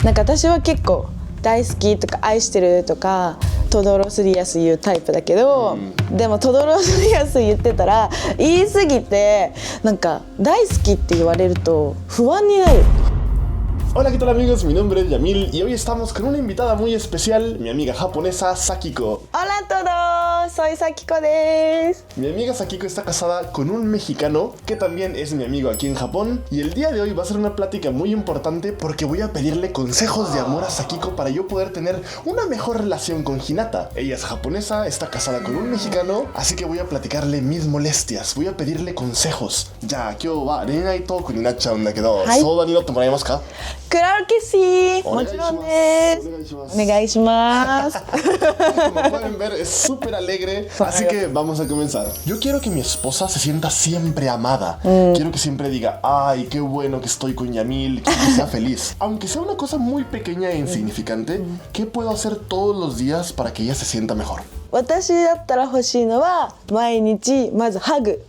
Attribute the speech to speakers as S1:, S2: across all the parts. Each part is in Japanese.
S1: なんか私は結構大好きとか愛してるとかトドロスリアス言うタイプだけど、でもトドロスリアス言ってたら言い過ぎてなんか大好きって言われると不安になる。
S2: Hola, ¿qué tal amigos? Mi nombre es Yamil y hoy estamos con una invitada muy especial, mi amiga japonesa Sakiko.
S1: Hola a todos, soy Sakiko です。
S2: Mi amiga Sakiko está casada con un mexicano que también es mi amigo aquí en Japón y el día de hoy va a ser una plática muy importante porque voy a pedirle consejos de amor a Sakiko para yo poder tener una mejor relación con Hinata. Ella es japonesa, está casada con un mexicano, así que voy a platicarle mis molestias, voy a pedirle consejos. Ya, 今日は恋愛トークになっちゃうんだけど、相談に乗ってもらえますか?
S1: Claro que sí, もちろんです。お願いします。
S2: Como pueden ver, es súper alegre, así que vamos a comenzar. Yo quiero que mi esposa se sienta siempre amada. Quiero que siempre diga, ay, qué bueno que estoy con Yamil, quiero que sea feliz. Aunque sea una cosa muy pequeña e insignificante, ¿qué puedo hacer todos los días para que ella se sienta mejor?
S1: 私だったら欲しいのは毎日まずハグ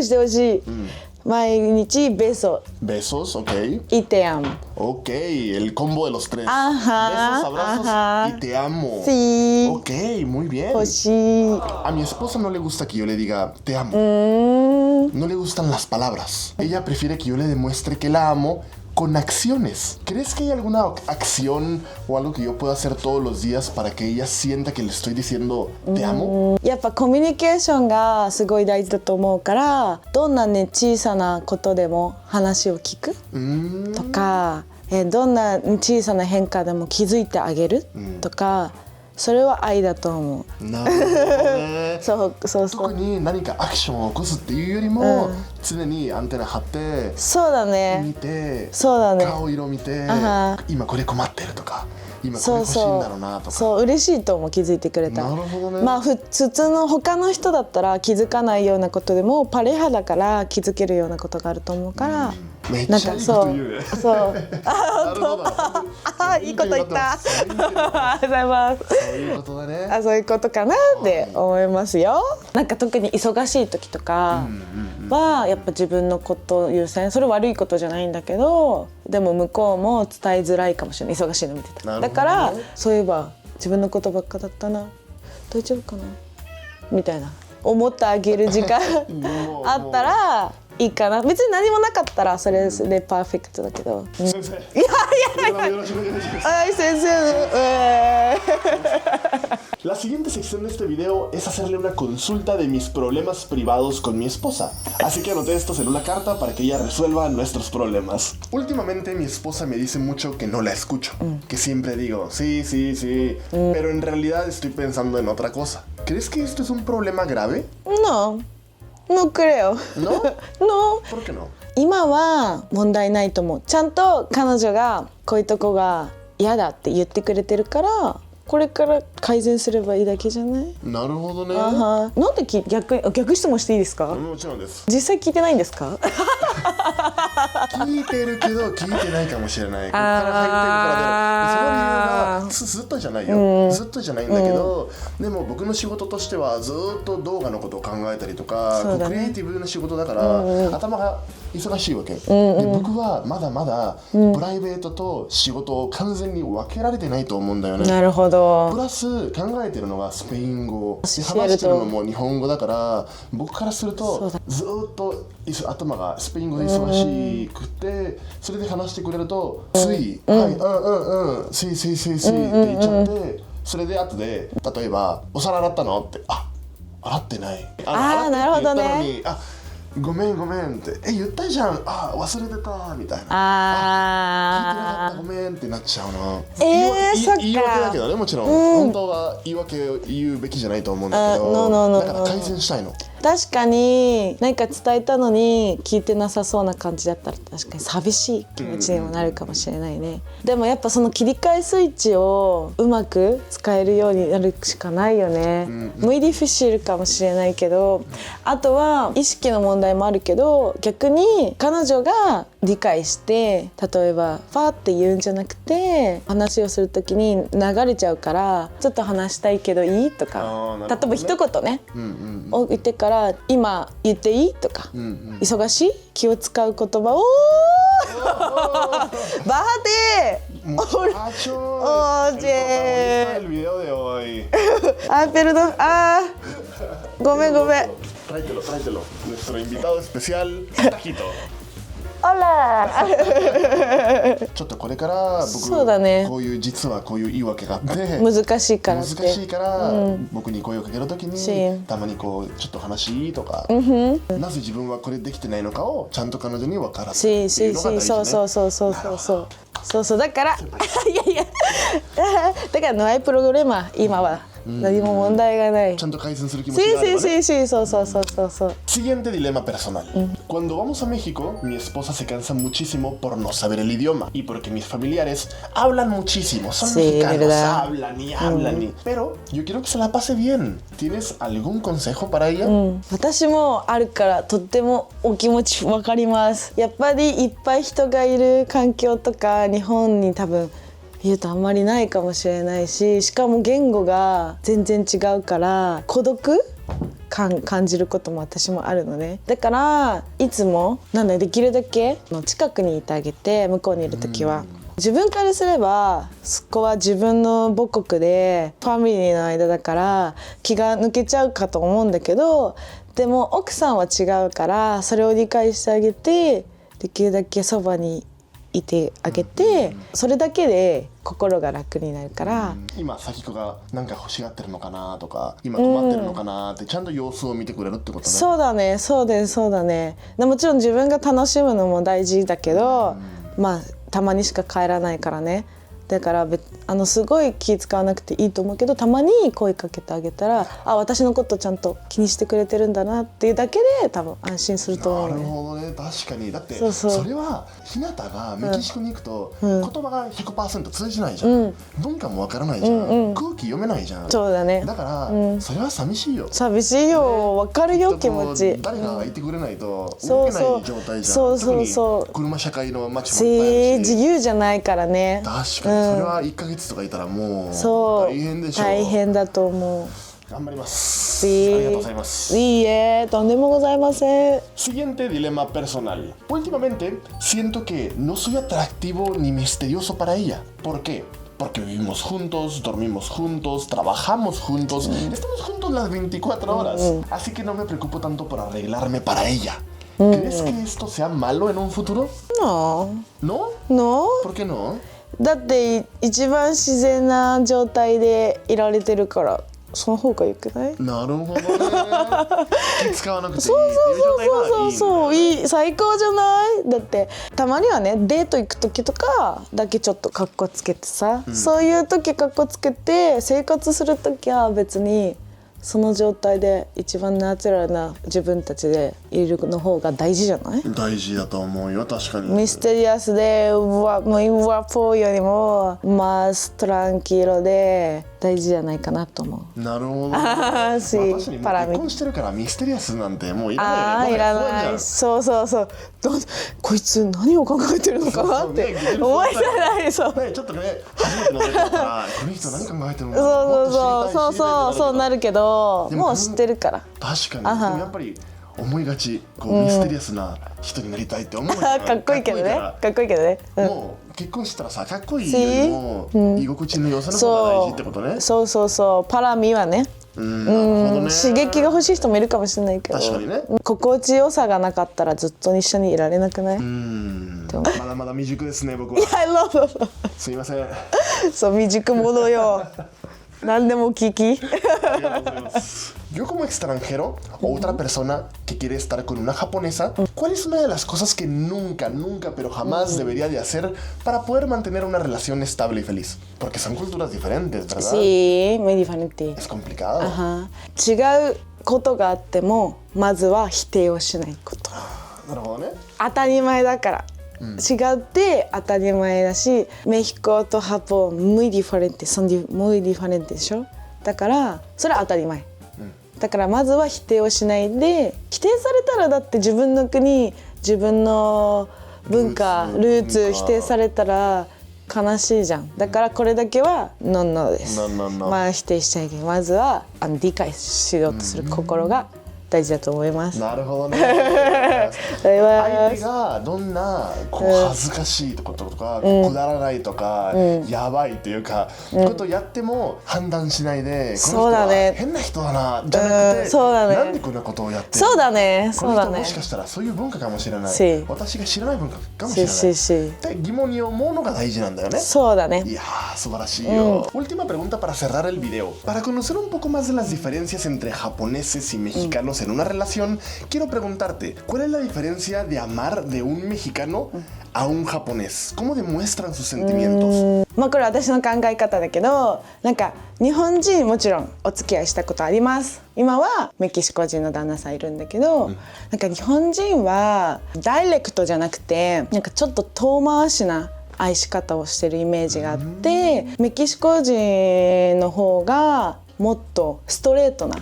S1: してほしい。毎日besos.
S2: Besos, ok.
S1: Y te amo.
S2: Ok, el combo de los tres.
S1: Ajá,
S2: Besos, abrazos
S1: ajá.
S2: y te amo.
S1: Sí.
S2: Ok, muy bien.
S1: Sí.
S2: A mi esposa no le gusta que yo le diga te amo. No le gustan las palabras. Ella prefiere que yo le demuestre que la amo con acciones. ¿Crees que hay alguna acción o algo que yo pueda hacer todos los días para que ella sienta que le estoy diciendo te amo?
S1: やっぱコミュニケーションがすごい大事だと思うから、どんなね小さなことでも話を聞くとか、どんな小さな変化でも気づいてあげるとか、それは愛だと思う。
S2: なるほどね。
S1: そう
S2: 特に何かアクションを起こすっていうよりも、常にアンテナ張って
S1: そうだね
S2: 見て、
S1: そうだね
S2: 顔色見て、今これ困ってるとか、今これ欲しいんだろうなとか。
S1: そう嬉しいと思う、気づいてくれたら。
S2: なるほどね。
S1: まあ普通の他の人だったら気づかないようなことでもパレハだから気づけるようなことがあると思うから、
S2: めっちゃいいこと言うね。
S1: そう
S2: なるほど。
S1: いいこと言った。ありがとうございます。
S2: そういうことだね。
S1: そういうことかなって思いますよ。なんか特に忙しい時とかはやっぱ自分のこと優先、それ悪いことじゃないんだけど、でも向こうも伝えづらいかもしれない、忙しいの見てたら。だからそういえば自分のことばっかだったな、大丈夫かなみたいな思ってあげる時間あったらいいかな。別に何もなかったらそれでパーフェクトだけど。
S2: 先生。よろしくお願いします。
S1: はい、先生。
S2: La siguiente sección de este video es hacerle una consulta de mis problemas privados con mi esposa. Así que anoté estos en una carta para que ella resuelva nuestros problemas. Últimamente mi esposa me dice mucho que no la escucho, que siempre digo sí, pero en realidad estoy pensando en otra cosa. ¿Crees que esto es un problema grave?
S1: No creo.
S2: ¿No?
S1: No.
S2: ¿Por qué no?
S1: 今は問題ないと思う。ちゃんと彼女がこういうとこが嫌だって言ってくれてるから、これから改善すればいいだけじゃない？
S2: なるほどね。
S1: なんで逆質問していいですか？
S2: もちろんです。
S1: 実際聞いてないんですか？
S2: 聞いてるけど聞いてないかもしれない。ここから入ってるからで、その理由がずっとじゃないよ。ずっとじゃないんだけど、でも僕の仕事としてはずっと動画のことを考えたりとか、クリエイティブな仕事だから、頭が忙しいわけ。で僕はまだまだプライベートと仕事を完全に分けられてないと思うんだよね。
S1: なるほど。
S2: プラス考えてるのがスペイン語、話してるのも日本語だから、僕からするとずっと頭がスペイン語で忙しくて、それで話してくれるとつい「はいスイって言っちゃって、それで後で例えば「お皿洗ったの?」って「あ洗ってない」
S1: なるほどね。
S2: ごめんって言ったじゃん、忘れてたみたいな、聞いてなかったごめんってなっちゃうの。
S1: そっか。
S2: 言い訳だけどね、もちろん、本当は言い訳を言うべきじゃないと思うんだけど、だから改善したいの。
S1: 確かに何か伝えたのに聞いてなさそうな感じだったら確かに寂しい気持ちにもなるかもしれないね。でもやっぱその切り替えスイッチをうまく使えるようになるしかないよね。muy difícilかもしれないけど、あとは意識の問題もあるけど、逆に彼女が理解して、例えばファーって言うんじゃなくて話をするときに流れちゃうから、ちょっと話したいけどいいとか、例えば一言ね、を言ってから今言っていいとか、忙しい気を使う言葉をバーテ
S2: Muchachos,
S1: Oye.
S2: el video de hoy.
S1: Ay, perdón.ごめんごめん。
S2: Tráetelo. Nuestro invitado especial, Tajito.
S1: Hola.
S2: ちょっとこれから僕
S1: そうだね
S2: こういう実はこういう言い訳があって
S1: 難しいからって。
S2: 難しいから、僕に声をかけるときに
S1: し
S2: たまにこうちょっと話いいとか、なぜ自分はこれできてないのかをちゃんと彼女に分からせるっていうのが大事ね。
S1: そうだからいやだからno hay problema今は何も問題がない。
S2: ちゃんと改善する気持ちがあればね。
S1: Sí,そう。
S2: Siguiente dilema personal. Cuando vamos a México, mi esposa se cansa muchísimo por no saber el idioma y porque mis familiares hablan muchísimo, son
S1: Sí,
S2: mexicanos,
S1: ¿verdad?
S2: hablan. Pero yo quiero que se la pase bien. ¿Tienes algún consejo para ella?
S1: 私もあるからとってもお気持ちわかります。やっぱりいっぱい人がいる環境とか日本に多分言うとあんまりないかもしれないし、しかも言語が全然違うから孤独感じることも私もあるのね。だからいつもできるだけ近くにいてあげて、向こうにいる時は。自分からすればそこは自分の母国でファミリーの間だから気が抜けちゃうかと思うんだけど、でも奥さんは違うからそれを理解してあげて、できるだけそばにいてあげて、それだけで心が楽になるから、
S2: 今サキコが何か欲しがってるのかなとか今困ってるのかなってちゃんと様子を見てくれるってことね。
S1: そうだね。でもちろん自分が楽しむのも大事だけど、まあたまにしか帰らないからね。だからすごい気使わなくていいと思うけど、たまに声かけてあげたら私のことちゃんと気にしてくれてるんだなっていうだけで多分安心すると思うね。
S2: なるほどね。確かにだって
S1: そう
S2: それはひなたがメキシコに行くと言葉が 100% 通じないじゃん、文化もわからないじゃん、空気読めないじゃん。
S1: そうだね。
S2: だからそれは寂しいよ。
S1: 寂しいよ。わかるよ気持ち。
S2: 誰かがいてくれないと
S1: そう
S2: 動けない状態じゃん。特に車社会の街もいっぱいあるし
S1: 自由じゃないからね。
S2: 確かにそれは1ヶ月とかいたらもう
S1: そう
S2: 大変でしょう。
S1: 大変だと思う。
S2: 頑張ります。ありがとうございます。
S1: いいえ、とんでもございません。
S2: Siguiente dilema personal. Últimamente siento que no soy atractivo ni misterioso para ella. ¿Por qué? Porque vivimos juntos, dormimos juntos, trabajamos juntos, estamos juntos las 24 horas. Así que no me preocupo tanto por arreglarme para ella. ¿Crees que esto sea malo en un futuro?
S1: No.
S2: ¿No? ¿Por qué no?
S1: だって一番自然な状態でいられてるからその方がよくない？
S2: なるほどね。気使わなくていいっていう状態がいいんだよね。
S1: そういい最高じゃない？だってたまにはねデート行く時とかだけちょっとカッコつけてさ、そういう時カッコつけて生活する時は別にその状態で一番ナチュラルな自分たちでいるの方が大事じゃない？
S2: 大事だと思うよ。確かに
S1: ミステリアスでmuy guapoよりもmás tranquiloで大事じゃないかなと思う。
S2: なるほど、ね。
S1: Sí,
S2: 確かにもう
S1: para
S2: 結
S1: mí
S2: 婚してるからミステリアスなんてもういらないよね。
S1: いらない。
S2: 怖いじゃん。
S1: そうこいつ何を考えてるのかなって思いたない。そう
S2: ね、ちょっとね初めての人だったらこの人何考えてるのかな、もっと知りたい
S1: そうなるけど
S2: でも
S1: もう知ってるから。
S2: 確かに。でもやっぱり思いがちこうミステリアスな人になりたいって思うじゃん。
S1: かっこいいけどね。
S2: もう結婚したらさかっこいいよりも居心地の良さの方が大事ってことね。
S1: そうパラミはね。
S2: なるほどね。
S1: 刺激が欲しい人もいるかもしれないけど
S2: 確かにね。
S1: 心地よさがなかったらずっと一緒にいられなくない？
S2: まだまだ未熟ですね僕は。
S1: I love
S2: すいません。
S1: そう未熟者よ。何でも聞き。
S2: ありがとうございます。Yo como extranjero o otra persona que quiere estar con una japonesa, ¿cuál es una de las cosas que nunca, pero jamás debería de hacer para poder mantener una relación estable y feliz? Porque son culturas diferentes, ¿verdad?
S1: Sí, muy diferente.
S2: Es complicado.
S1: 違うことがあってもまずは否定をしないこと。
S2: なるほどね。
S1: 当たり前だから。違って当たり前だし、メヒコとハポンmuy diferente son muy diferenteでしょ。だからそれは当たり前。だからまずは否定をしないで、否定されたらだって自分の国、自分の文化、ルーツ否定されたら悲しいじゃん。だからこれだけはノンノです。まあ否定しちゃいけない。まずは理解しようとする心が大事だと思います。
S2: なるほどね。
S1: バイバイ。
S2: 相手がどんなこう恥ずかしいこととか、くだらないとか、やばいというか、ことをやっても判断しないで、この人は変な人だなじゃなくて、なんでこんなことをやってるの。
S1: そうだね。
S2: この人もしかしたらそういう文化かもしれない。私が知らない文化かもしれない。で疑問に思うのが大事なんだよね。
S1: そうだね。
S2: いやー、素晴らしいよ。Última pregunta para cerrar el video. Para conocer un poco más de las diferencias entre japoneses y mexicanos en una relación, quiero preguntarte, ¿cuál es la diferencia de amar de un mexicano a un japonés? ¿Cómo demuestran sus sentimientos?
S1: まあこれは私の考え方だけど、なんか日本人もちろんお付き合いしたことあります。今はメキシコ人の旦那さんいるんだけど、なんか日本人はダイレクトじゃなくて、なんかちょっと遠回しな愛し方をしてるイメージがあって、メキシコ人の方がもっとストレートな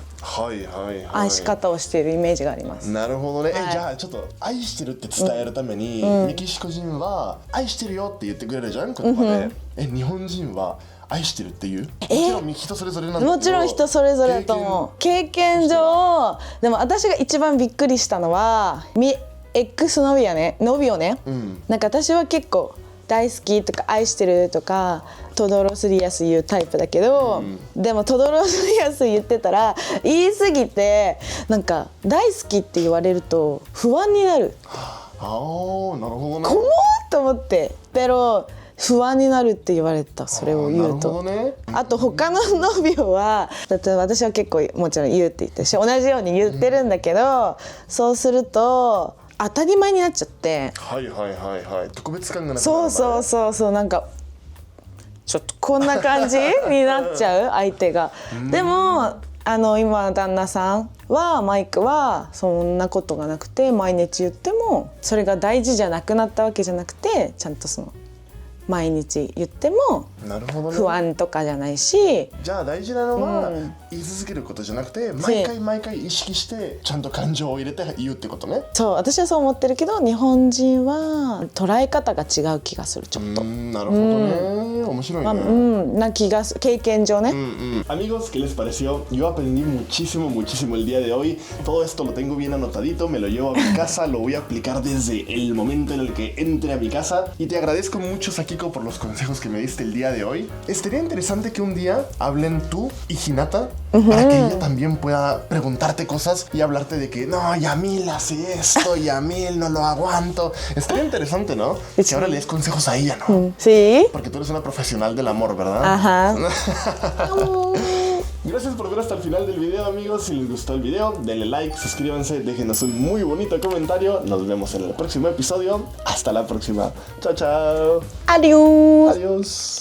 S1: 愛し方をしているイメージがあります。
S2: なるほどね。じゃあちょっと愛してるって伝えるために、メキシコ人は愛してるよって言ってくれるじゃん、言葉で。日本人は愛してるっていう？もちろん人それぞれなんだけど。
S1: もちろん人それぞれだと思う。経験上、でも私が一番びっくりしたのはX ノビオね、なんか私は結構大好きとか愛してるとかトドロスリアス言うタイプだけど、でもトドロスリアス言ってたら言い過ぎて、なんか大好きって言われると不安になる。
S2: ああ、なるほどね。
S1: こもと思って、ペロ不安になるって言われた。それを言うと、あと他のノビオは、だって私は結構もちろん言うって言ってるし、同じように言ってるんだけど、そうすると当たり前になっちゃって、
S2: 特別感がなくなる。
S1: そうなんかちょっとこんな感じになっちゃう相手が。でも今の旦那さんはマイクはそんなことがなくて、毎日言ってもそれが大事じゃなくなったわけじゃなくて、ちゃんとその毎日言っても不安とかじゃないし。
S2: じゃあ大事なのは言い続けることじゃなくて、毎回意識してちゃんと感情を入れて言うってことね。
S1: そう、私はそう思ってるけど、日本人は捉え方が違う気がする、ちょっと。
S2: なるほどね。面白いね。
S1: な気がする、経験上ね。
S2: Amigos, ¿qué les pareció? Yo aprendí muchísimo el día de hoy. Todo esto lo tengo bien anotadito, me lo llevo a mi casa, lo voy a aplicar desde el momento en el que entre a mi casa. Y te agradezco mucho, Sakiko, por los consejos que me diste el día de hoy. Estaría interesante que un día hablen tú y Hinata, para que ella también pueda preguntarte cosas y hablarte de que no, Yamil hace esto, Yamil no lo aguanto. Estaría interesante, ¿no? Que ahora le des consejos a ella, ¿no?
S1: Sí.
S2: Porque tú eres una profesional del amor, ¿verdad?
S1: Ajá.
S2: Gracias por ver hasta el final del video, amigos. Si les gustó el video, denle like, suscríbanse, déjenos un muy bonito comentario. Nos vemos en el próximo episodio. Hasta la próxima. Chao, chao.
S1: Adiós.
S2: Adiós.